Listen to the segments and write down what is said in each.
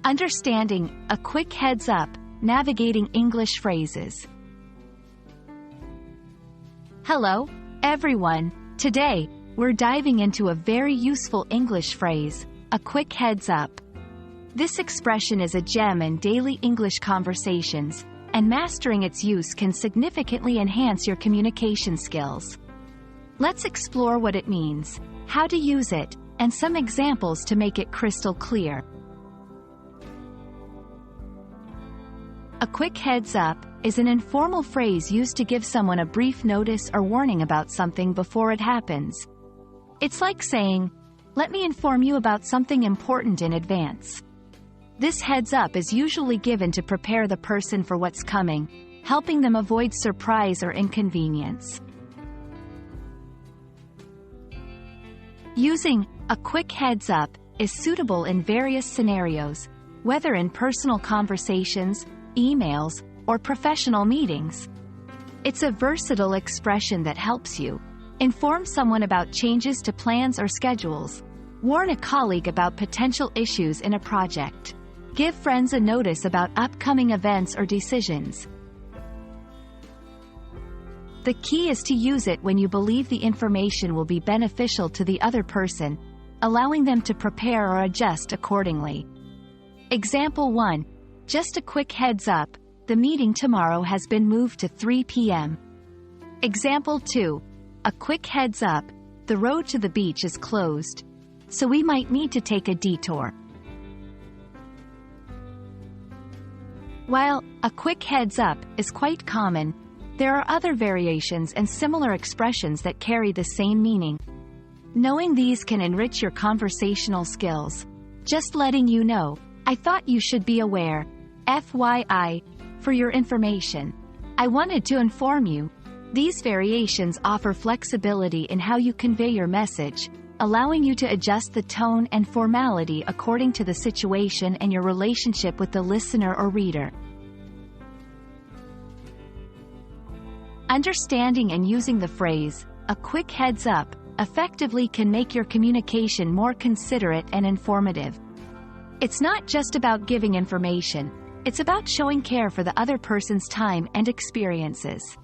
Understanding, a quick heads up, navigating English phrases. Hello, everyone. Today, we're diving into a very useful English phrase, a quick heads up. This expression is a gem in daily English conversations, and mastering its use can significantly enhance your communication skills. Let's explore what it means, how to use it, and some examples to make it crystal clear. A quick heads up is an informal phrase used to give someone a brief notice or warning about something before it happens. It's like saying, "Let me inform you about something important in advance." This heads up is usually given to prepare the person for what's coming, helping them avoid surprise or inconvenience. Using a quick heads up is suitable in various scenarios, whether in personal conversations, emails, or professional meetings. It's a versatile expression that helps you inform someone about changes to plans or schedules, warn a colleague about potential issues in a project, give friends a notice about upcoming events or decisions. The key is to use it when you believe the information will be beneficial to the other person, allowing them to prepare or adjust accordingly. Example 1. Just a quick heads up, the meeting tomorrow has been moved to 3 p.m. Example 2. A quick heads up, the road to the beach is closed, so we might need to take a detour. While a quick heads up is quite common, there are other variations and similar expressions that carry the same meaning. Knowing these can enrich your conversational skills. Just letting you know, I thought you should be aware. FYI, for your information. I wanted to inform you. These variations offer flexibility in how you convey your message, allowing you to adjust the tone and formality according to the situation and your relationship with the listener or reader. Understanding and using the phrase, a quick heads up, effectively can make your communication more considerate and informative. It's not just about giving information, it's about showing care for the other person's time and experiences.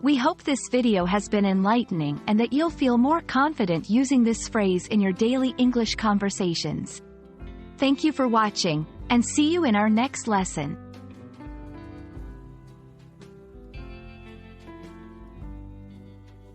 We hope this video has been enlightening and that you'll feel more confident using this phrase in your daily English conversations. Thank you for watching, and see you in our next lesson.